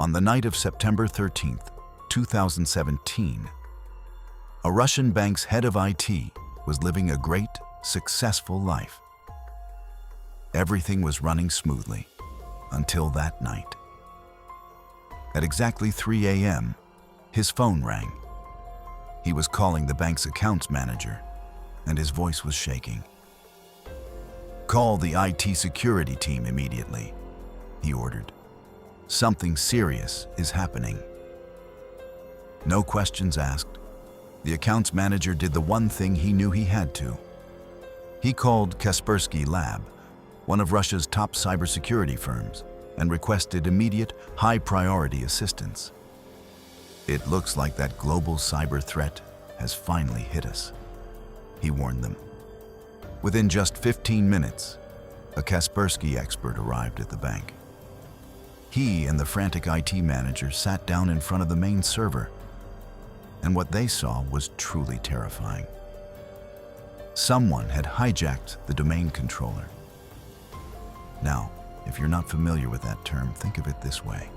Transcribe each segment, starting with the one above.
On the night of September 13th, 2017, a Russian bank's head of IT was living a great, successful life. Everything was running smoothly until that night. At exactly 3 a.m., his phone rang. He was calling the bank's accounts manager, and his voice was shaking. "Call the IT security team immediately," he ordered. "Something serious is happening." No questions asked, the accounts manager did the one thing he knew he had to. He called Kaspersky Lab, one of Russia's top cybersecurity firms, and requested immediate, high-priority assistance. "It looks like that global cyber threat has finally hit us," he warned them. Within just 15 minutes, a Kaspersky expert arrived at the bank. He and the frantic IT manager sat down in front of the main server, and what they saw was truly terrifying. Someone had hijacked the domain controller. Now, if you're not familiar with that term, think of it this way.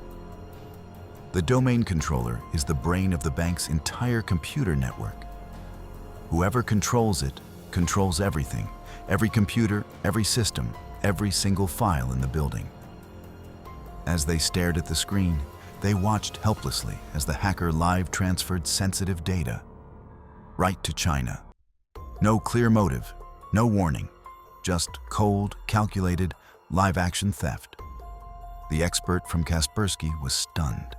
The domain controller is the brain of the bank's entire computer network. Whoever controls it controls everything, every computer, every system, every single file in the building. As they stared at the screen, they watched helplessly as the hacker live transferred sensitive data right to China. No clear motive, no warning, just cold, calculated, live-action theft. The expert from Kaspersky was stunned,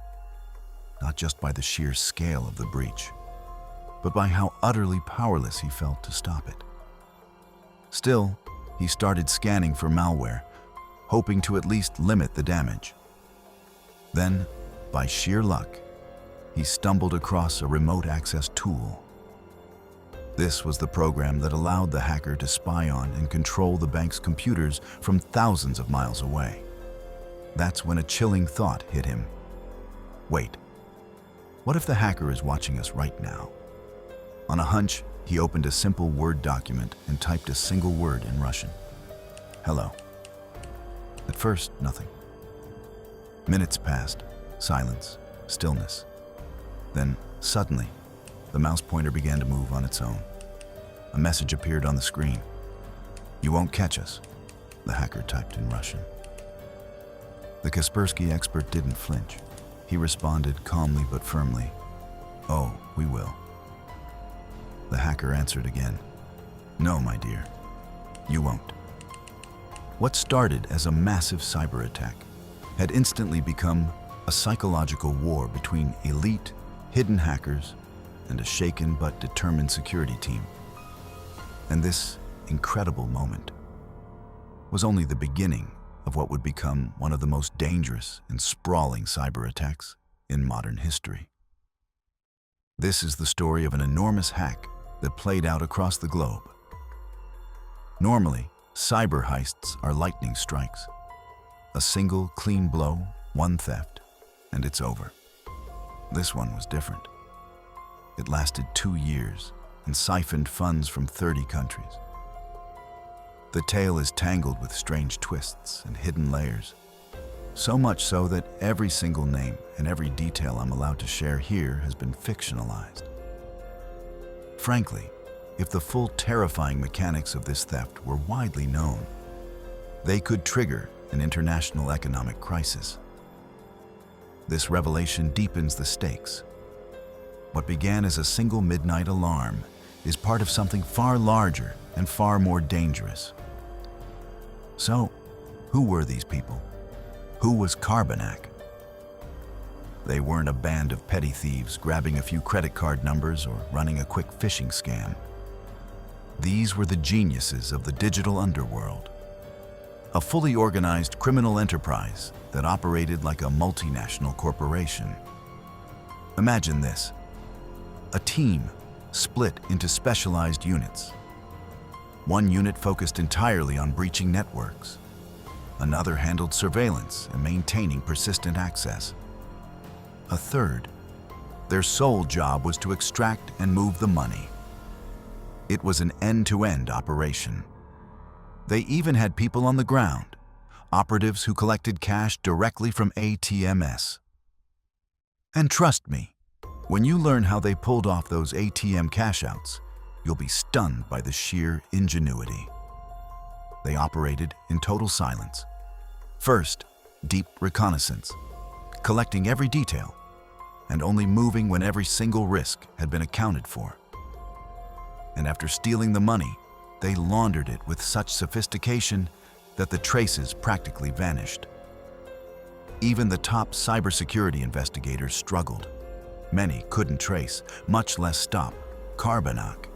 not just by the sheer scale of the breach, but by how utterly powerless he felt to stop it. Still, he started scanning for malware, hoping to at least limit the damage. Then, by sheer luck, he stumbled across a remote access tool. This was the program that allowed the hacker to spy on and control the bank's computers from thousands of miles away. That's when a chilling thought hit him. Wait, what if the hacker is watching us right now? On a hunch, he opened a simple Word document and typed a single word in Russian. "Hello." At first, nothing. Minutes passed. Silence, stillness. Then, suddenly, the mouse pointer began to move on its own. A message appeared on the screen. "You won't catch us," the hacker typed in Russian. The Kaspersky expert didn't flinch. He responded calmly but firmly, "Oh, we will." The hacker answered again, "No, my dear, you won't." What started as a massive cyber attack had instantly become a psychological war between elite, hidden hackers and a shaken but determined security team. And this incredible moment was only the beginning of what would become one of the most dangerous and sprawling cyber attacks in modern history. This is the story of an enormous hack that played out across the globe. Normally, cyber heists are lightning strikes. A single clean blow, one theft, and it's over. This one was different. It lasted 2 years and siphoned funds from 30 countries. The tale is tangled with strange twists and hidden layers, so much so that every single name and every detail I'm allowed to share here has been fictionalized. Frankly, if the full terrifying mechanics of this theft were widely known, they could trigger an international economic crisis. This revelation deepens the stakes. What began as a single midnight alarm is part of something far larger and far more dangerous. So, who were these people? Who was Carbonac? They weren't a band of petty thieves grabbing a few credit card numbers or running a quick phishing scam. These were the geniuses of the digital underworld, a fully organized criminal enterprise that operated like a multinational corporation. Imagine this: a team split into specialized units. One unit focused entirely on breaching networks. Another handled surveillance and maintaining persistent access. A third, their sole job was to extract and move the money. It was an end-to-end operation. They even had people on the ground, operatives who collected cash directly from ATMs. And trust me, when you learn how they pulled off those ATM cash-outs, you'll be stunned by the sheer ingenuity. They operated in total silence. First, deep reconnaissance, collecting every detail, and only moving when every single risk had been accounted for. And after stealing the money, they laundered it with such sophistication that the traces practically vanished. Even the top cybersecurity investigators struggled. Many couldn't trace, much less stop, Carbanak.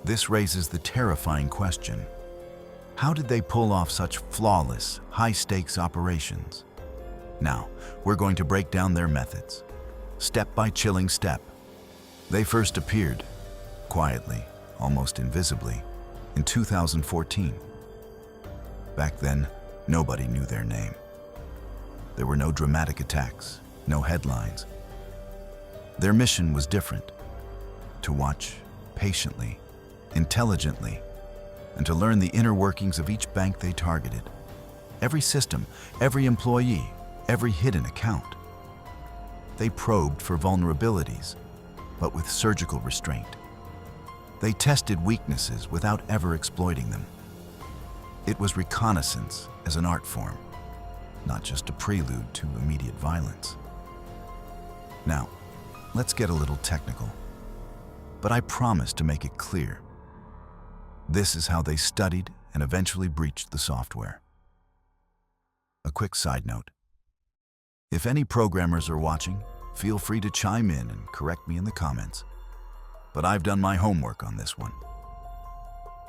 This raises the terrifying question: how did they pull off such flawless, high-stakes operations? Now, we're going to break down their methods, step by chilling step. They first appeared, quietly, almost invisibly, in 2014. Back then, nobody knew their name. There were no dramatic attacks, no headlines. Their mission was different: to watch patiently, intelligently, and to learn the inner workings of each bank they targeted. Every system, every employee, every hidden account. They probed for vulnerabilities, but with surgical restraint. They tested weaknesses without ever exploiting them. It was reconnaissance as an art form, not just a prelude to immediate violence. Now, let's get a little technical, but I promise to make it clear. This is how they studied and eventually breached the software. A quick side note: if any programmers are watching, feel free to chime in and correct me in the comments. But I've done my homework on this one.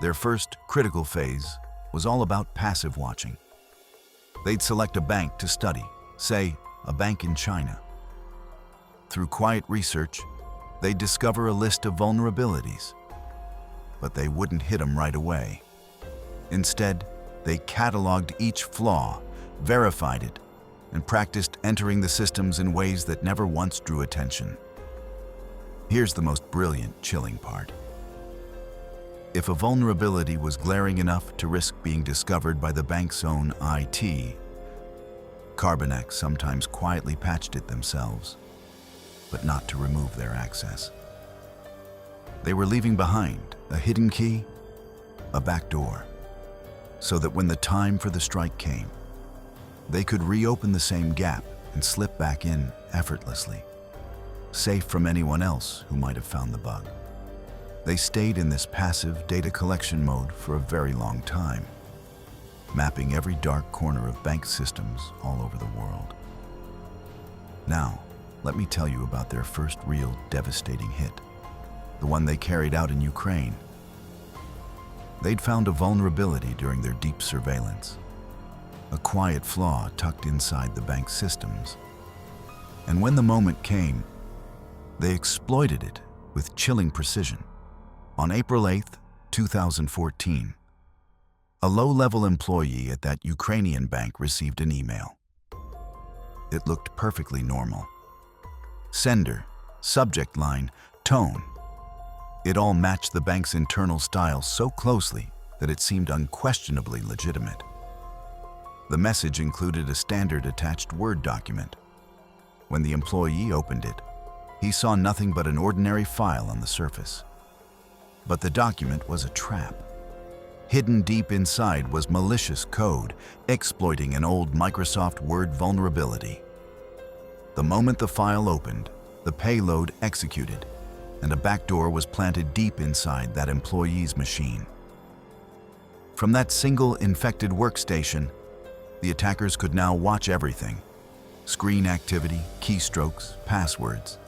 Their first critical phase was all about passive watching. They'd select a bank to study, say, a bank in China. Through quiet research, they'd discover a list of vulnerabilities. But they wouldn't hit them right away. Instead, they cataloged each flaw, verified it, and practiced entering the systems in ways that never once drew attention. Here's the most brilliant, chilling part. If a vulnerability was glaring enough to risk being discovered by the bank's own IT, Carbanak sometimes quietly patched it themselves, but not to remove their access. They were leaving behind a hidden key, a backdoor, so that when the time for the strike came, they could reopen the same gap and slip back in effortlessly, safe from anyone else who might have found the bug. They stayed in this passive data collection mode for a very long time, mapping every dark corner of bank systems all over the world. Now, let me tell you about their first real devastating hit, the one they carried out in Ukraine. They'd found a vulnerability during their deep surveillance, a quiet flaw tucked inside the bank's systems. And when the moment came, they exploited it with chilling precision. On April 8, 2014, a low-level employee at that Ukrainian bank received an email. It looked perfectly normal. Sender, subject line, tone. It all matched the bank's internal style so closely that it seemed unquestionably legitimate. The message included a standard attached Word document. When the employee opened it, he saw nothing but an ordinary file on the surface. But the document was a trap. Hidden deep inside was malicious code, exploiting an old Microsoft Word vulnerability. The moment the file opened, the payload executed, and a backdoor was planted deep inside that employee's machine. From that single infected workstation, the attackers could now watch everything: screen activity, keystrokes, passwords.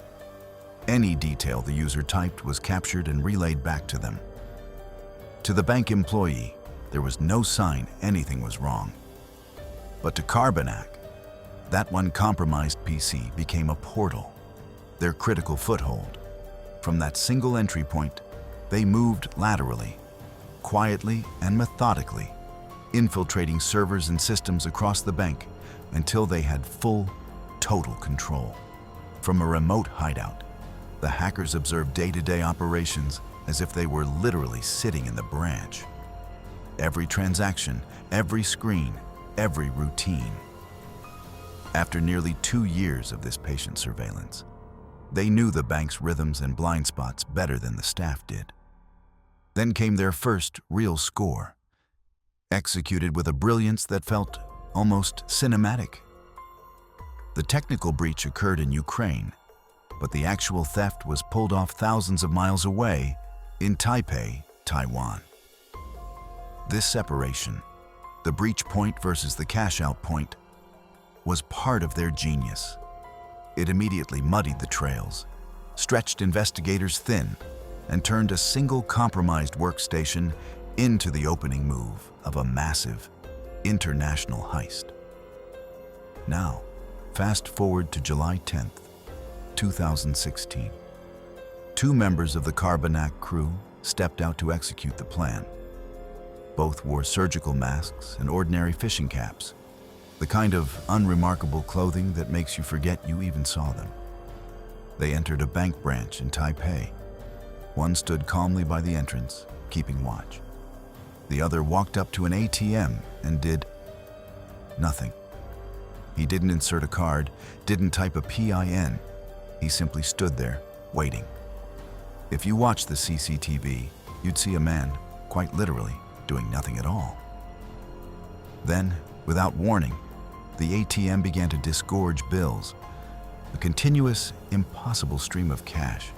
Any detail the user typed was captured and relayed back to them. To the bank employee, there was no sign anything was wrong. But to Carbanak, that one compromised PC became a portal, their critical foothold. From that single entry point, they moved laterally, quietly and methodically, infiltrating servers and systems across the bank until they had full, total control. From a remote hideout, the hackers observed day-to-day operations as if they were literally sitting in the branch. Every transaction, every screen, every routine. After nearly 2 years of this patient surveillance, they knew the bank's rhythms and blind spots better than the staff did. Then came their first real score, executed with a brilliance that felt almost cinematic. The technical breach occurred in Ukraine, but the actual theft was pulled off thousands of miles away in Taipei, Taiwan. This separation, the breach point versus the cash-out point, was part of their genius. It immediately muddied the trails, stretched investigators thin, and turned a single compromised workstation into the opening move of a massive, international heist. Now, fast forward to July 10th, 2016. 2 members of the Carbonac crew stepped out to execute the plan. Both wore surgical masks and ordinary fishing caps, the kind of unremarkable clothing that makes you forget you even saw them. They entered a bank branch in Taipei. One stood calmly by the entrance, keeping watch. The other walked up to an ATM and did nothing. He didn't insert a card, didn't type a PIN. He simply stood there, waiting. If you watched the CCTV, you'd see a man, quite literally, doing nothing at all. Then, without warning, the ATM began to disgorge bills, a continuous, impossible stream of cash,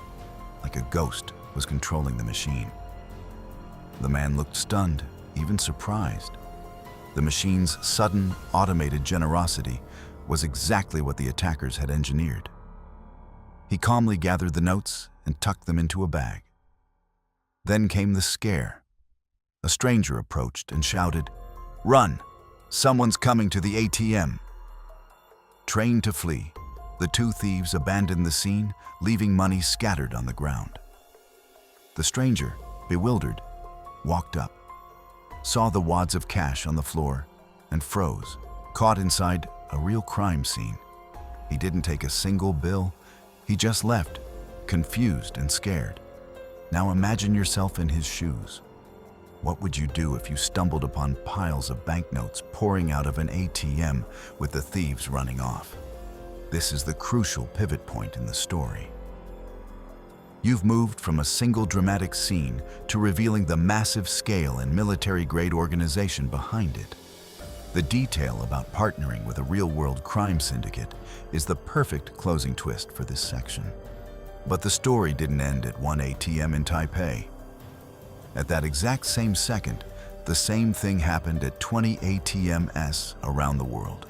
like a ghost was controlling the machine. The man looked stunned, even surprised. The machine's sudden, automated generosity was exactly what the attackers had engineered. He calmly gathered the notes and tucked them into a bag. Then came the scare. A stranger approached and shouted, "Run! Someone's coming to the ATM!" Trained to flee, the 2 thieves abandoned the scene, leaving money scattered on the ground. The stranger, bewildered, walked up, saw the wads of cash on the floor, and froze, caught inside a real crime scene. He didn't take a single bill. He just left, confused and scared. Now imagine yourself in his shoes. What would you do if you stumbled upon piles of banknotes pouring out of an ATM with the thieves running off? This is the crucial pivot point in the story. You've moved from a single dramatic scene to revealing the massive scale and military-grade organization behind it. The detail about partnering with a real-world crime syndicate is the perfect closing twist for this section. But the story didn't end at one ATM in Taipei. At that exact same second, the same thing happened at 20 ATMs around the world.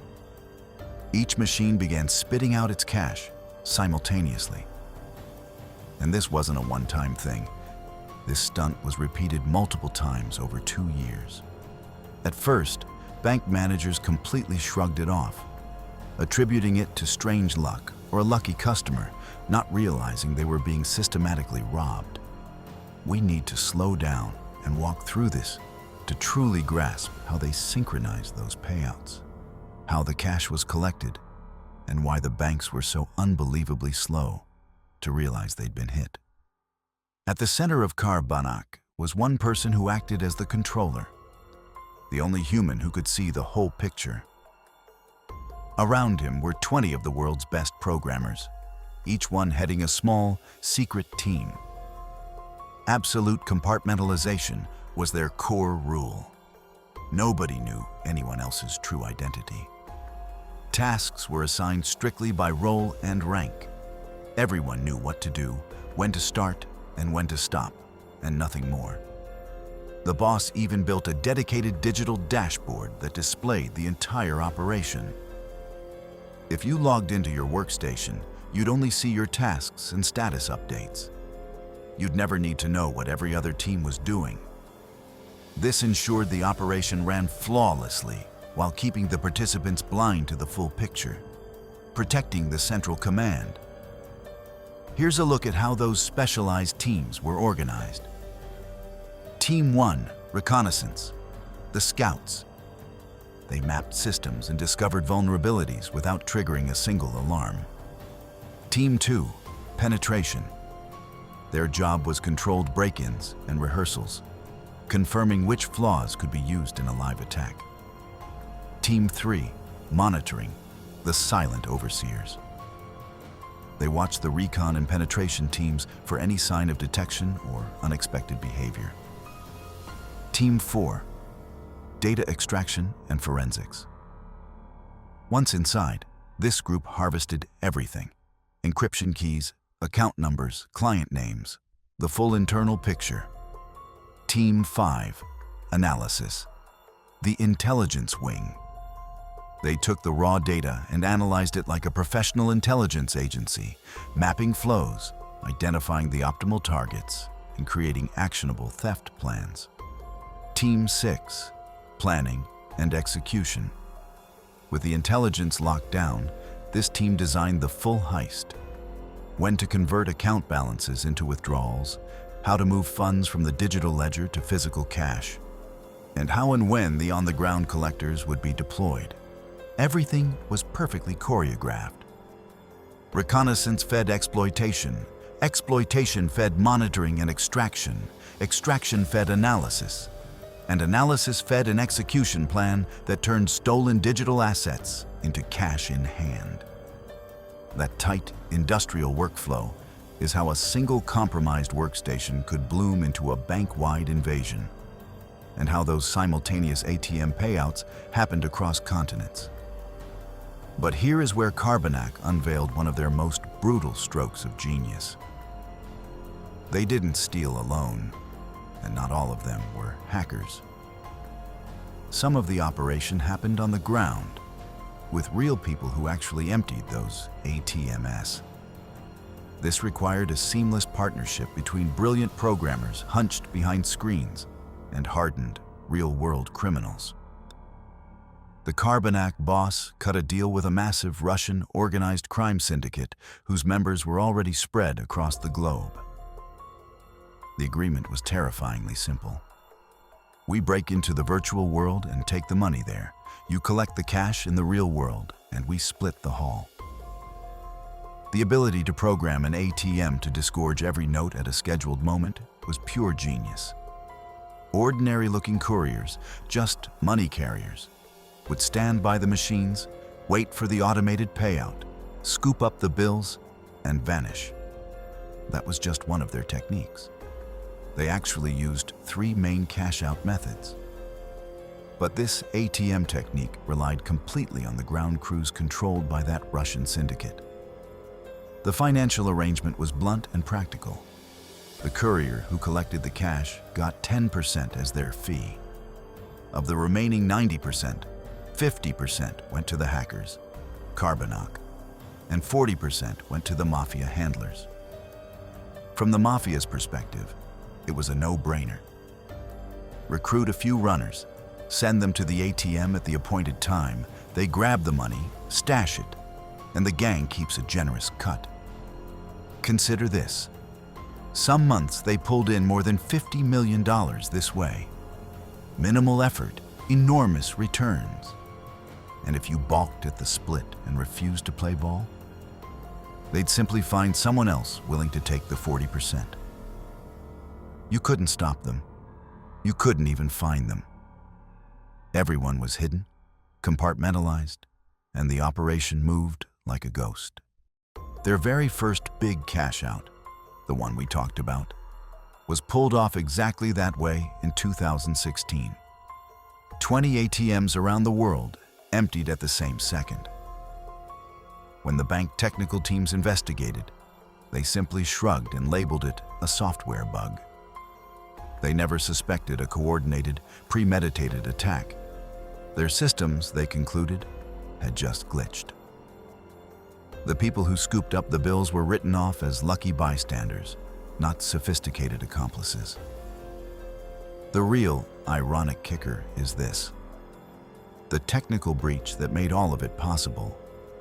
Each machine began spitting out its cash simultaneously. And this wasn't a one-time thing. This stunt was repeated multiple times over 2 years. At first, bank managers completely shrugged it off, attributing it to strange luck or a lucky customer, not realizing they were being systematically robbed. We need to slow down and walk through this to truly grasp how they synchronized those payouts, how the cash was collected, and why the banks were so unbelievably slow to realize they'd been hit. At the center of Carbonac was one person who acted as the controller, the only human who could see the whole picture. Around him were 20 of the world's best programmers, each one heading a small, secret team. Absolute compartmentalization was their core rule. Nobody knew anyone else's true identity. Tasks were assigned strictly by role and rank. Everyone knew what to do, when to start, and when to stop, and nothing more. The boss even built a dedicated digital dashboard that displayed the entire operation. If you logged into your workstation, you'd only see your tasks and status updates. You'd never need to know what every other team was doing. This ensured the operation ran flawlessly while keeping the participants blind to the full picture, protecting the central command. Here's a look at how those specialized teams were organized. Team 1, Reconnaissance, the Scouts. They mapped systems and discovered vulnerabilities without triggering a single alarm. Team 2, Penetration. Their job was controlled break-ins and rehearsals, confirming which flaws could be used in a live attack. Team 3, Monitoring. the silent overseers. They watched the recon and penetration teams for any sign of detection or unexpected behavior. Team 4, data extraction and forensics. Once inside, this group harvested everything: encryption keys, account numbers, client names, the full internal picture. Team 5, analysis, the intelligence wing. They took the raw data and analyzed it like a professional intelligence agency, mapping flows, identifying the optimal targets, and creating actionable theft plans. Team 6, planning and execution. With the intelligence locked down, this team designed the full heist: when to convert account balances into withdrawals, how to move funds from the digital ledger to physical cash, and how and when the on-the-ground collectors would be deployed. Everything was perfectly choreographed. Reconnaissance fed exploitation, exploitation fed monitoring and extraction, extraction fed analysis, and analysis fed an execution plan that turned stolen digital assets into cash in hand. That tight, industrial workflow is how a single compromised workstation could bloom into a bank-wide invasion, and how those simultaneous ATM payouts happened across continents. But here is where Carbonac unveiled one of their most brutal strokes of genius. They didn't steal alone, and not all of them were hackers. Some of the operation happened on the ground, with real people who actually emptied those ATMs. This required a seamless partnership between brilliant programmers hunched behind screens and hardened, real-world criminals. The Carbonac boss cut a deal with a massive Russian organized crime syndicate whose members were already spread across the globe. The agreement was terrifyingly simple. We break into the virtual world and take the money there. You collect the cash in the real world, and we split the haul. The ability to program an ATM to disgorge every note at a scheduled moment was pure genius. Ordinary-looking couriers, just money carriers, would stand by the machines, wait for the automated payout, scoop up the bills, and vanish. That was just one of their techniques. They actually used 3 main cash-out methods. But this ATM technique relied completely on the ground crews controlled by that Russian syndicate. The financial arrangement was blunt and practical. The courier who collected the cash got 10% as their fee. Of the remaining 90%, 50% went to the hackers, Carbonac, and 40% went to the mafia handlers. From the mafia's perspective, it was a no-brainer. Recruit a few runners, send them to the ATM at the appointed time, they grab the money, stash it, and the gang keeps a generous cut. Consider this. Some months they pulled in more than $50 million this way. Minimal effort, enormous returns. And if you balked at the split and refused to play ball, they'd simply find someone else willing to take the 40%. You couldn't stop them. You couldn't even find them. Everyone was hidden, compartmentalized, and the operation moved like a ghost. Their very first big cash out, the one we talked about, was pulled off exactly that way in 2016. 20 ATMs around the world emptied at the same second. When the bank technical teams investigated, they simply shrugged and labeled it a software bug. They never suspected a coordinated, premeditated attack. Their systems, they concluded, had just glitched. The people who scooped up the bills were written off as lucky bystanders, not sophisticated accomplices. The real, ironic kicker is this. The technical breach that made all of it possible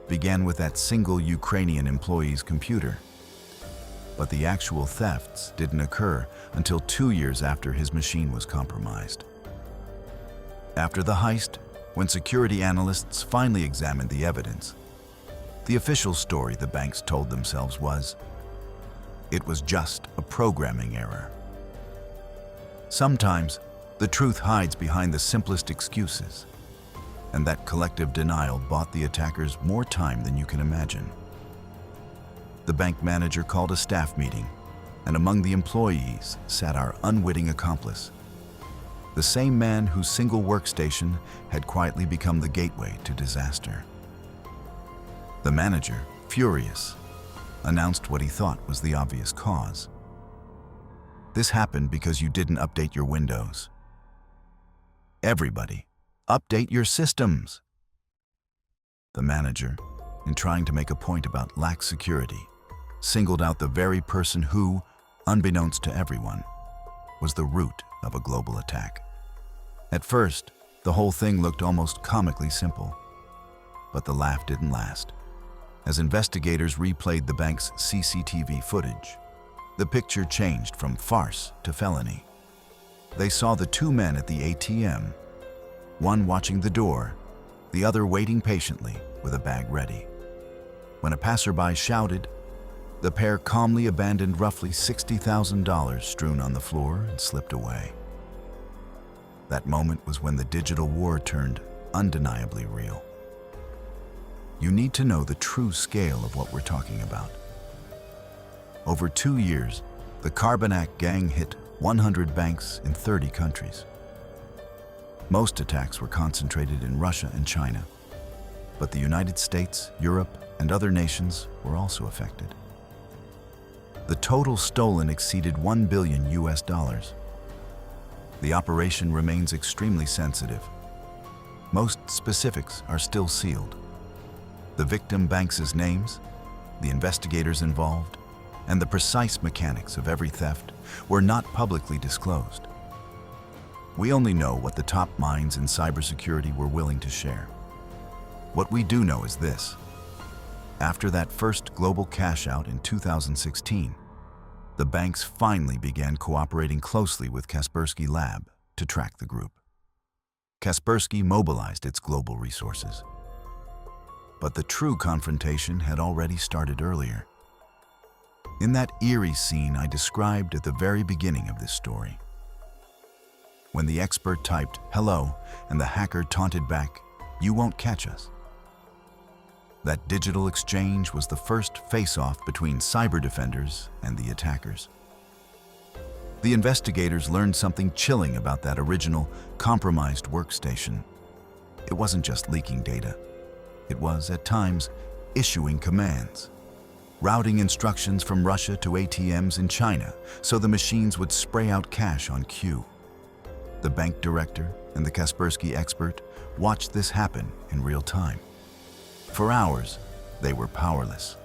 began with that single Ukrainian employee's computer. But the actual thefts didn't occur until 2 years after his machine was compromised. After the heist, when security analysts finally examined the evidence, the official story the banks told themselves was, it was just a programming error. Sometimes, the truth hides behind the simplest excuses. and that collective denial bought the attackers more time than you can imagine. The bank manager called a staff meeting, and among the employees sat our unwitting accomplice, the same man whose single workstation had quietly become the gateway to disaster. The manager, furious, announced what he thought was the obvious cause. This happened because you didn't update your Windows. Everybody, update your systems. The manager, in trying to make a point about lax security, singled out the very person who, unbeknownst to everyone, was the root of a global attack. At first, the whole thing looked almost comically simple, but the laugh didn't last. As investigators replayed the bank's CCTV footage, the picture changed from farce to felony. They saw the two men at the ATM, one watching the door, the other waiting patiently with a bag ready. When a passerby shouted, the pair calmly abandoned roughly $60,000 strewn on the floor and slipped away. That moment was when the digital war turned undeniably real. You need to know the true scale of what we're talking about. Over 2 years, the Carbonac gang hit 100 banks in 30 countries. Most attacks were concentrated in Russia and China, but the United States, Europe, and other nations were also affected. The total stolen exceeded $1 billion. The operation remains extremely sensitive. Most specifics are still sealed. The victim banks' names, the investigators involved, and the precise mechanics of every theft were not publicly disclosed. We only know what the top minds in cybersecurity were willing to share. What we do know is this. After that first global cash-out in 2016, the banks finally began cooperating closely with Kaspersky Lab to track the group. Kaspersky mobilized its global resources. But the true confrontation had already started earlier. In that eerie scene I described at the very beginning of this story, when the expert typed "hello" and the hacker taunted back, "You won't catch us." That digital exchange was the first face-off between cyber defenders and the attackers. The investigators learned something chilling about that original, compromised workstation. It wasn't just leaking data. It was, at times, issuing commands, routing instructions from Russia to ATMs in China so the machines would spray out cash on cue. The bank director and the Kaspersky expert watched this happen in real time. For hours, they were powerless.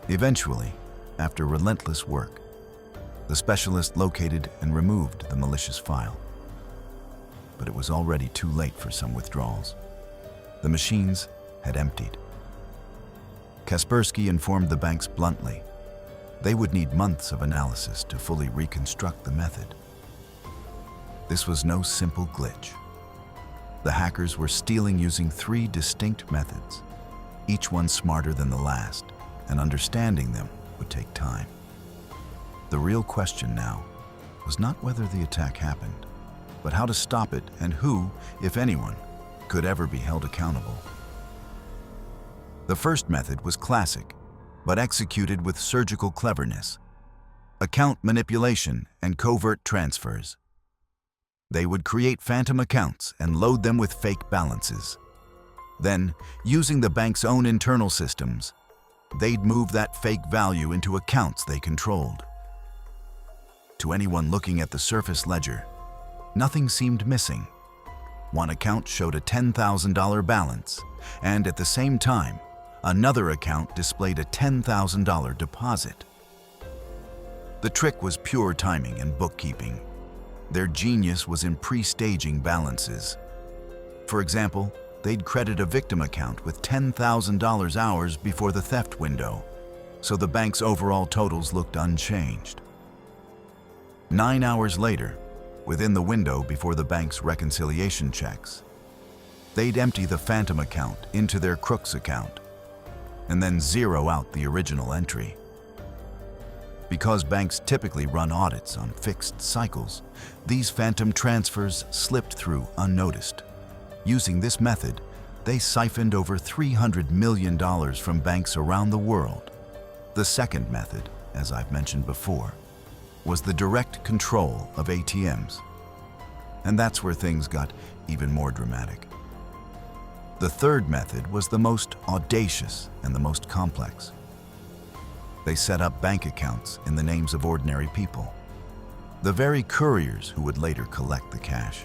Eventually, after relentless work, the specialist located and removed the malicious file. But it was already too late for some withdrawals. The machines had emptied. Kaspersky informed the banks bluntly they would need months of analysis to fully reconstruct the method. This was no simple glitch. The hackers were stealing using 3 distinct methods, each one smarter than the last, and understanding them would take time. The real question now was not whether the attack happened, but how to stop it and who, if anyone, could ever be held accountable. The first method was classic, but executed with surgical cleverness: account manipulation and covert transfers. They would create phantom accounts and load them with fake balances. Then, using the bank's own internal systems, they'd move that fake value into accounts they controlled. To anyone looking at the surface ledger, nothing seemed missing. One account showed a $10,000 balance, and at the same time, another account displayed a $10,000 deposit. The trick was pure timing and bookkeeping. Their genius was in pre-staging balances. For example, they'd credit a victim account with $10,000 hours before the theft window, so the bank's overall totals looked unchanged. 9 hours later, within the window before the bank's reconciliation checks, they'd empty the phantom account into their crook's account, and then zero out the original entry. Because banks typically run audits on fixed cycles, these phantom transfers slipped through unnoticed. Using this method, they siphoned over $300 million from banks around the world. The second method, as I've mentioned before, was the direct control of ATMs. And that's where things got even more dramatic. The third method was the most audacious and the most complex. They set up bank accounts in the names of ordinary people, the very couriers who would later collect the cash.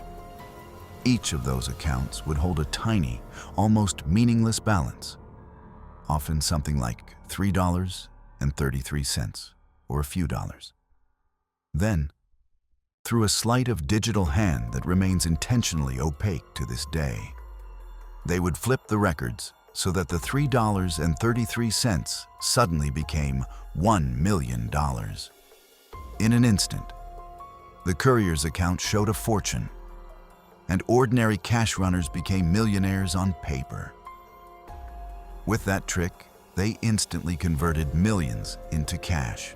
Each of those accounts would hold a tiny, almost meaningless balance, often something like $3.33 or a few dollars. Then, through a sleight of digital hand that remains intentionally opaque to this day, they would flip the records so that the $3.33 suddenly became $1 million. In an instant, the courier's account showed a fortune, and ordinary cash runners became millionaires on paper. With that trick, they instantly converted millions into cash.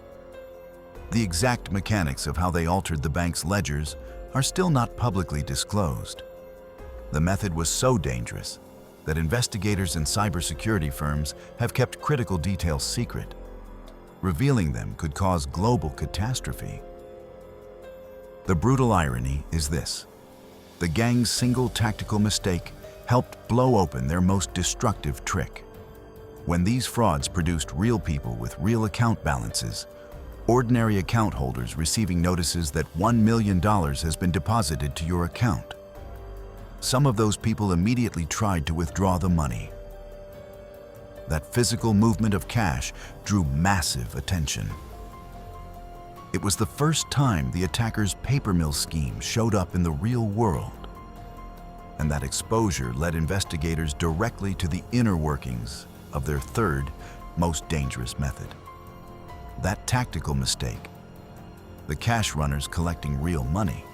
The exact mechanics of how they altered the bank's ledgers are still not publicly disclosed. The method was so dangerous that investigators and cybersecurity firms have kept critical details secret. Revealing them could cause global catastrophe. The brutal irony is this: the gang's single tactical mistake helped blow open their most destructive trick. When these frauds produced real people with real account balances, ordinary account holders receiving notices that $1 million has been deposited to your account. Some of those people immediately tried to withdraw the money. That physical movement of cash drew massive attention. It was the first time the attackers' paper mill scheme showed up in the real world. And that exposure led investigators directly to the inner workings of their third, most dangerous method. That tactical mistake, the cash runners collecting real money,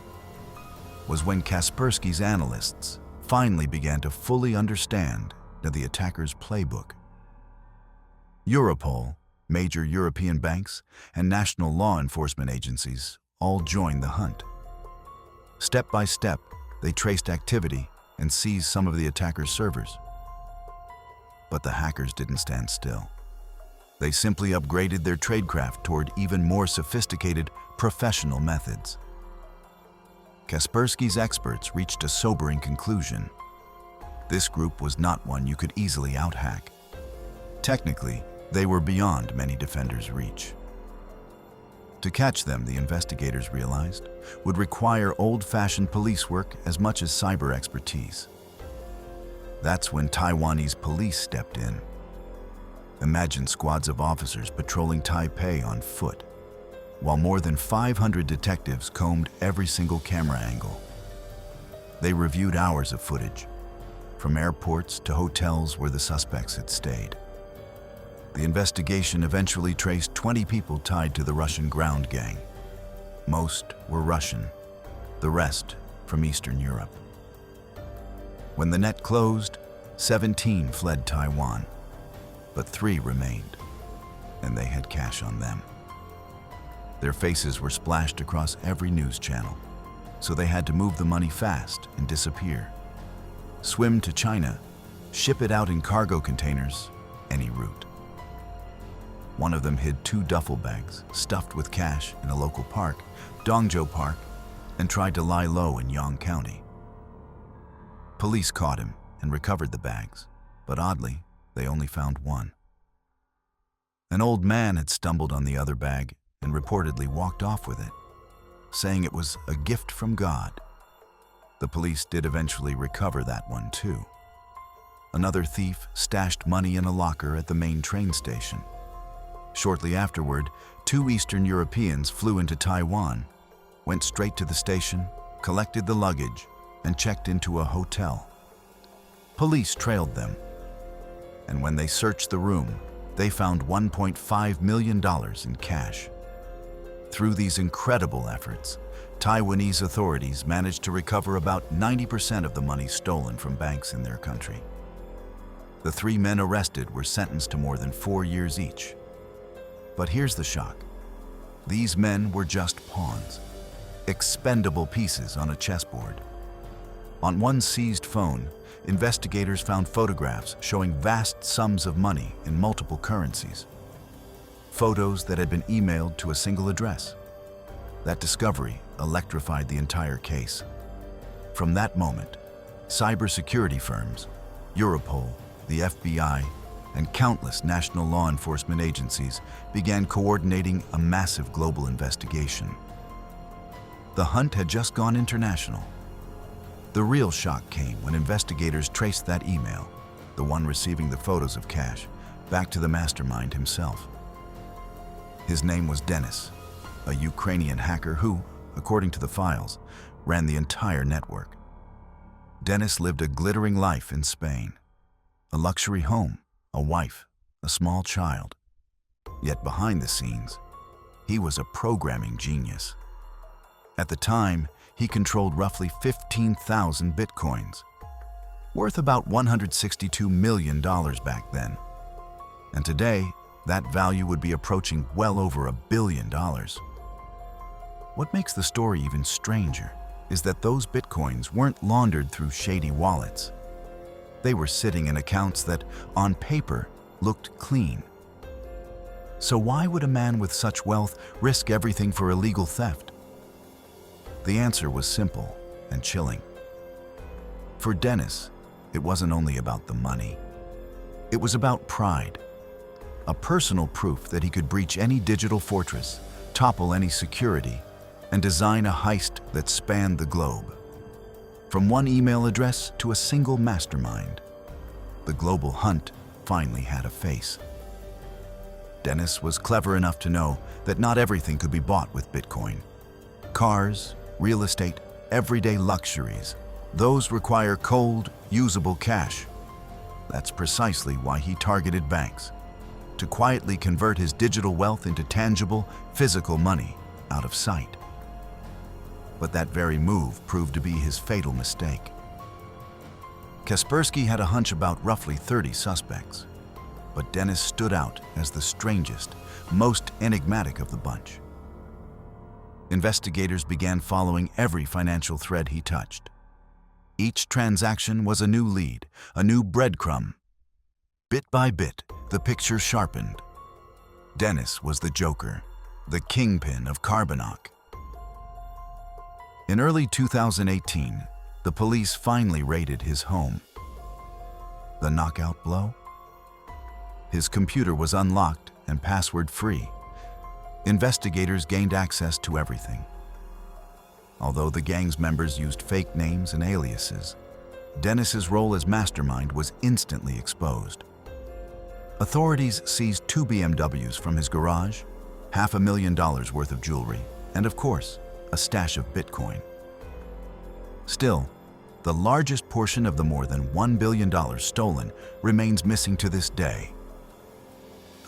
was when Kaspersky's analysts finally began to fully understand the attackers' playbook. Europol, major European banks, and national law enforcement agencies all joined the hunt. Step by step, they traced activity and seized some of the attackers' servers. But the hackers didn't stand still. They simply upgraded their tradecraft toward even more sophisticated, professional methods. Kaspersky's experts reached a sobering conclusion. This group was not one you could easily out-hack. Technically, they were beyond many defenders' reach. To catch them, the investigators realized, would require old-fashioned police work as much as cyber expertise. That's when Taiwanese police stepped in. Imagine squads of officers patrolling Taipei on foot, while more than 500 detectives combed every single camera angle. They reviewed hours of footage, from airports to hotels where the suspects had stayed. The investigation eventually traced 20 people tied to the Russian ground gang. Most were Russian, the rest from Eastern Europe. When the net closed, 17 fled Taiwan, but 3 remained, and they had cash on them. Their faces were splashed across every news channel, so they had to move the money fast and disappear. Swim to China, ship it out in cargo containers, any route. One of them hid 2 duffel bags stuffed with cash in a local park, Dongzhou Park, and tried to lie low in Yang County. Police caught him and recovered the bags, but oddly, they only found 1. An old man had stumbled on the other bag and reportedly walked off with it, saying it was a gift from God. The police did eventually recover that one too. Another thief stashed money in a locker at the main train station. Shortly afterward, 2 Eastern Europeans flew into Taiwan, went straight to the station, collected the luggage, and checked into a hotel. Police trailed them, and when they searched the room, they found $1.5 million in cash. Through these incredible efforts, Taiwanese authorities managed to recover about 90% of the money stolen from banks in their country. The 3 men arrested were sentenced to more than 4 years each. But here's the shock. These men were just pawns, expendable pieces on a chessboard. On one seized phone, investigators found photographs showing vast sums of money in multiple currencies. Photos that had been emailed to a single address. That discovery electrified the entire case. From that moment, cybersecurity firms, Europol, the FBI, and countless national law enforcement agencies began coordinating a massive global investigation. The hunt had just gone international. The real shock came when investigators traced that email, the one receiving the photos of cash, back to the mastermind himself. His name was Denis, a Ukrainian hacker who, according to the files, ran the entire network. Denis lived a glittering life in Spain, a luxury home, a wife, a small child. Yet behind the scenes, he was a programming genius. At the time, he controlled roughly 15,000 bitcoins, worth about $162 million back then. And today, that value would be approaching well over $1 billion. What makes the story even stranger is that those bitcoins weren't laundered through shady wallets. They were sitting in accounts that, on paper, looked clean. So why would a man with such wealth risk everything for illegal theft? The answer was simple and chilling. For Denis, it wasn't only about the money. It was about pride, a personal proof that he could breach any digital fortress, topple any security, and design a heist that spanned the globe. From one email address to a single mastermind, the global hunt finally had a face. Denis was clever enough to know that not everything could be bought with Bitcoin. Cars, real estate, everyday luxuries, those require cold, usable cash. That's precisely why he targeted banks, to quietly convert his digital wealth into tangible, physical money out of sight. But that very move proved to be his fatal mistake. Kaspersky had a hunch about roughly 30 suspects, but Denis stood out as the strangest, most enigmatic of the bunch. Investigators began following every financial thread he touched. Each transaction was a new lead, a new breadcrumb. Bit by bit, the picture sharpened. Denis was the joker, the kingpin of Carbonok. In early 2018, the police finally raided his home. The knockout blow? His computer was unlocked and password-free. Investigators gained access to everything. Although the gang's members used fake names and aliases, Denis's role as mastermind was instantly exposed. Authorities seized 2 BMWs from his garage, $500,000 worth of jewelry, and of course, a stash of Bitcoin. Still, the largest portion of the more than $1 billion stolen remains missing to this day.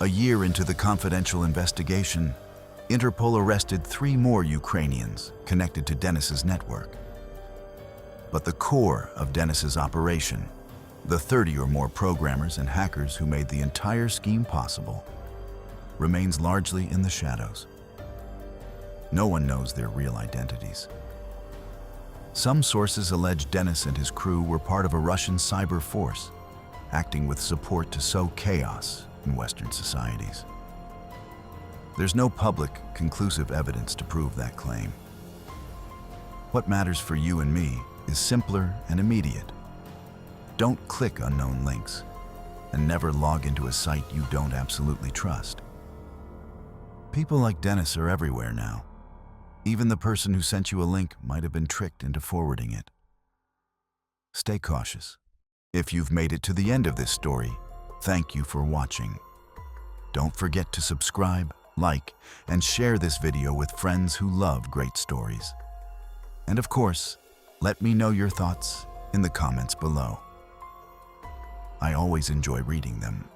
A year into the confidential investigation, Interpol arrested 3 more Ukrainians connected to Denis's network. But the core of Denis's operation, the 30 or more programmers and hackers who made the entire scheme possible, remains largely in the shadows. No one knows their real identities. Some sources allege Denis and his crew were part of a Russian cyber force, acting with support to sow chaos in Western societies. There's no public, conclusive evidence to prove that claim. What matters for you and me is simpler and immediate. Don't click unknown links, and never log into a site you don't absolutely trust. People like Denis are everywhere now. Even the person who sent you a link might have been tricked into forwarding it. Stay cautious. If you've made it to the end of this story, thank you for watching. Don't forget to subscribe, like, and share this video with friends who love great stories. And of course, let me know your thoughts in the comments below. I always enjoy reading them.